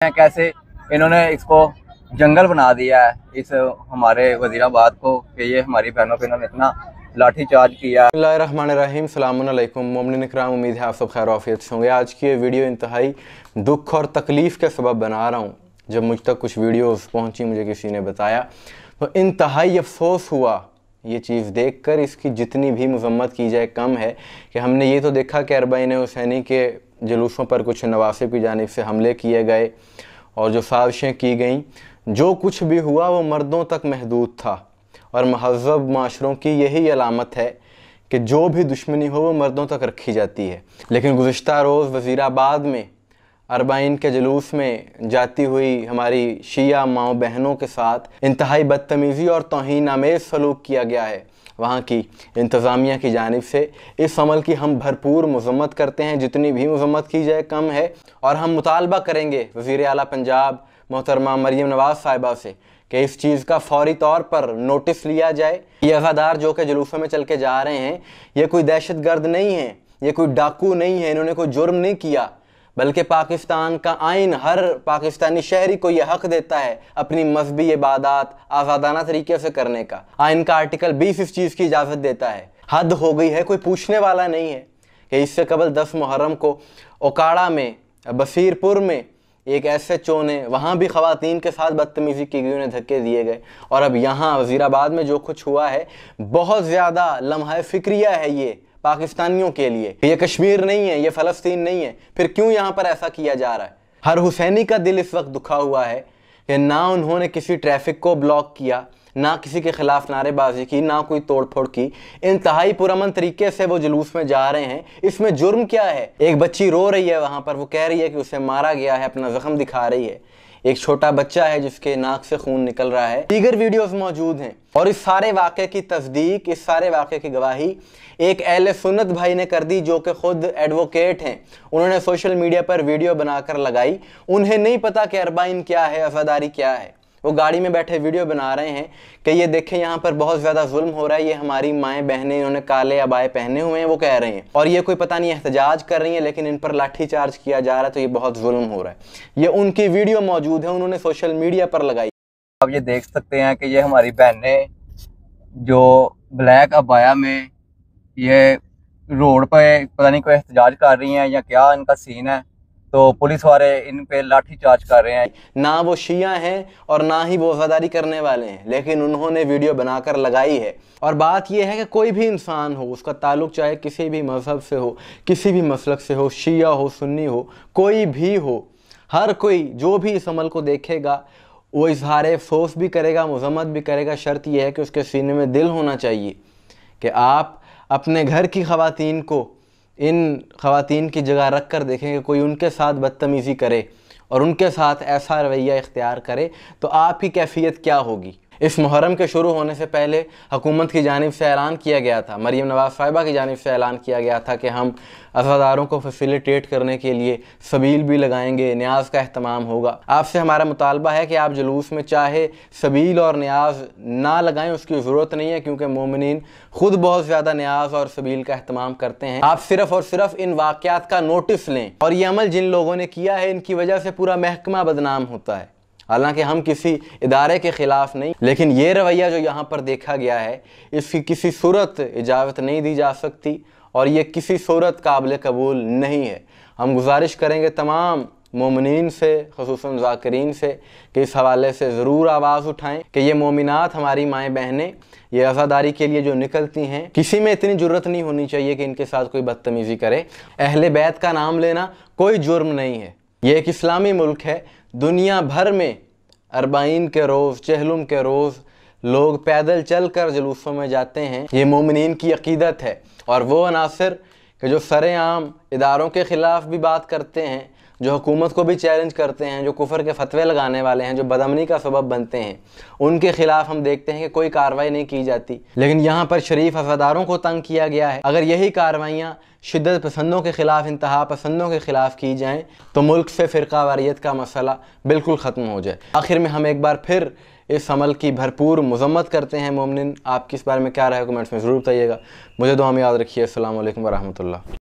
कैसे इन्होंने इसको जंगल बना दिया है इस हमारे वज़ीराबाद को कि ये हमारी बहनों पे इन्होंने इतना लाठी चार्ज किया। बिस्मिल्लाहिर्रहमानिर्रहीम, सलामुन अलैकुम मोमिनीन इकराम, उम्मीद है आप सब खैर आफियत से होंगे। आज की ये वीडियो इंतहाई दुख और तकलीफ़ के सबब बना रहा हूँ। जब मुझ तक कुछ वीडियोस पहुँची, मुझे किसी ने बताया तो इंतहाई अफसोस हुआ ये चीज़ देख कर। इसकी जितनी भी मजम्मत की जाए कम है कि हमने ये तो देखा कि अरबाइन हुसैनी के जुलूसों पर कुछ नवासिब की जानिब से हमले किए गए और जो साजिशें की गईं, जो कुछ भी हुआ वो मर्दों तक महदूद था। और महज़ब माशरों की यही अलामत है कि जो भी दुश्मनी हो वो मर्दों तक रखी जाती है। लेकिन गुज़िश्ता रोज़ वज़ीराबाद में अरबाइन के जुलूस में जाती हुई हमारी शिया माओ बहनों के साथ इंतहाई बदतमीज़ी और तौहीन आमेज़ सलूक किया गया है वहाँ की इंतज़ामिया की जानिब से। इस अमल की हम भरपूर मज़म्मत करते हैं, जितनी भी मज़म्मत की जाए कम है। और हम मुतालबा करेंगे वज़ीर आला पंजाब मोहतरमा मरियम नवाज़ साहिबा से कि इस चीज़ का फौरी तौर पर नोटिस लिया जाए। ये अज़ादार जो कि जुलूसों में चल के जा रहे हैं, ये कोई दहशत गर्द नहीं है, ये कोई डाकू नहीं है, इन्होंने कोई जुर्म नहीं किया, बल्कि पाकिस्तान का आइन हर पाकिस्तानी शहरी को यह हक़ देता है अपनी मजहबी इबादत आज़ादाना तरीके से करने का। आइन का आर्टिकल 20 इस चीज़ की इजाज़त देता है। हद हो गई है, कोई पूछने वाला नहीं है कि इससे कबल 10 मुहर्रम को ओकाड़ा में बसीरपुर में एक SHO ने वहाँ भी ख़वातीन के साथ बदतमीज़ी की गई, उन्हें धक्के दिए गए। और अब यहाँ वज़ीराबाद में जो कुछ हुआ है बहुत ज़्यादा लम्हा फ़िक्रिया है ये पाकिस्तानियों के लिए। ये कश्मीर नहीं है, ये फ़लस्तीन नहीं है, फिर क्यों यहाँ पर ऐसा किया जा रहा है? हर हुसैनी का दिल इस वक्त दुखा हुआ है कि ना उन्होंने किसी ट्रैफिक को ब्लॉक किया, ना किसी के खिलाफ नारेबाजी की, ना कोई तोड़ फोड़ की। इंतहाई पुरअमन तरीके से वो जुलूस में जा रहे हैं। इसमें जुर्म क्या है? एक बच्ची रो रही है वहाँ पर, वो कह रही है कि उसे मारा गया है, अपना ज़ख्म दिखा रही है। एक छोटा बच्चा है जिसके नाक से खून निकल रहा है। दीगर वीडियोस मौजूद हैं और इस सारे वाक़े की तस्दीक, इस सारे वाक़े की गवाही एक अहले सुन्नत भाई ने कर दी जो कि खुद एडवोकेट हैं। उन्होंने सोशल मीडिया पर वीडियो बनाकर लगाई। उन्हें नहीं पता कि अरबाइन क्या है, अज़ादारी क्या है। वो गाड़ी में बैठे वीडियो बना रहे हैं कि ये देखें यहाँ पर बहुत ज़्यादा जुल्म हो रहा है, ये हमारी माएँ बहनें, इन्होंने काले अबाए पहने हुए हैं, वो कह रहे हैं। और ये कोई पता नहीं एहतजाज कर रही हैं, लेकिन इन पर लाठी चार्ज किया जा रहा है, तो ये बहुत जुल्म हो रहा है। ये उनकी वीडियो मौजूद है, उन्होंने सोशल मीडिया पर लगाई। आप ये देख सकते हैं कि ये हमारी बहनें जो ब्लैक अबाया में ये रोड पे पता नहीं कोई एहतजाज कर रही हैं या क्या इनका सीन है, तो पुलिस वाले इन पे लाठी चार्ज कर रहे हैं। ना वो शिया हैं और ना ही वो वफादारी करने वाले हैं, लेकिन उन्होंने वीडियो बनाकर लगाई है। और बात यह है कि कोई भी इंसान हो, उसका ताल्लुक चाहे किसी भी मजहब से हो, किसी भी मसलक से हो, शिया हो, सुन्नी हो, कोई भी हो, हर कोई जो भी इस अमल को देखेगा वो इजहार अफसोस भी करेगा, मजम्मत भी करेगा। शर्त यह है कि उसके सीने में दिल होना चाहिए कि आप अपने घर की ख़वातीन को इन ख़वातीन की जगह रख कर देखें कि कोई उनके साथ बदतमीज़ी करे और उनके साथ ऐसा रवैया इख्तियार करे तो आपकी कैफियत क्या होगी। इस मुहर्रम के शुरू होने से पहले हुकूमत की जानिब से ऐलान किया गया था, मरियम नवाज़ साहिबा की जानिब से ऐलान किया गया था कि हम अज़ादारों को फैसिलिटेट करने के लिए सबील भी लगाएंगे, न्याज का अहतमाम होगा। आपसे हमारा मुतालबा है कि आप जुलूस में चाहे सबील और न्याज ना लगाएं, उसकी ज़रूरत नहीं है, क्योंकि मोमिनीन खुद बहुत ज़्यादा न्याज और सबील का अहतमाम करते हैं। आप सिर्फ़ और सिर्फ इन वाक़यात का नोटिस लें। और ये अमल जिन लोगों ने किया है, इनकी वजह से पूरा महकमा बदनाम होता है। हालांकि हम किसी इदारे के ख़िलाफ़ नहीं, लेकिन ये रवैया जो यहाँ पर देखा गया है, इसकी किसी सूरत इजाज़त नहीं दी जा सकती और ये किसी सूरत काबिल कबूल नहीं है। हम गुजारिश करेंगे तमाम मोमिनीन से, ख़ुसूसन ज़ाकिरीन से, कि इस हवाले से ज़रूर आवाज़ उठाएँ कि ये मोमिनात हमारी माएँ बहनें ये अज़ादारी के लिए जो निकलती हैं, किसी में इतनी जुर्रत नहीं होनी चाहिए कि इनके साथ कोई बदतमीज़ी करे। अहले बैत का नाम लेना कोई जुर्म नहीं है। ये एक इस्लामी मुल्क है। दुनिया भर में अरबाइन के रोज़, चहलुम के रोज़ लोग पैदल चल कर जुलूसों में जाते हैं। ये मोमिनीन की अकीदत है। और वो अनासर कि जो सरेआम इदारों के ख़िलाफ़ भी बात करते हैं, जो हुकूमत को भी चैलेंज करते हैं, जो कुफर के फतवे लगाने वाले हैं, जो बदअमनी का सबब बनते हैं, उनके खिलाफ हम देखते हैं कि कोई कार्रवाई नहीं की जाती। लेकिन यहाँ पर शरीफ अज़ादारों को तंग किया गया है। अगर यही कार्रवाइयाँ शिद्दत पसंदों के ख़िलाफ़, इंतहा पसंदों के ख़िलाफ़ की जाएँ तो मुल्क से फ़िरका वारियत का मसला बिल्कुल ख़त्म हो जाए। आखिर में हम एक बार फिर इस अमल की भरपूर मज़म्मत करते हैं। मोमिनीन, आपकी इस बारे में क्या राय है? कमेंट्स में ज़रूर बताइएगा। मुझे दुआ में याद रखिए। अस्सलामु अलैकुम व रहमतुल्लाह।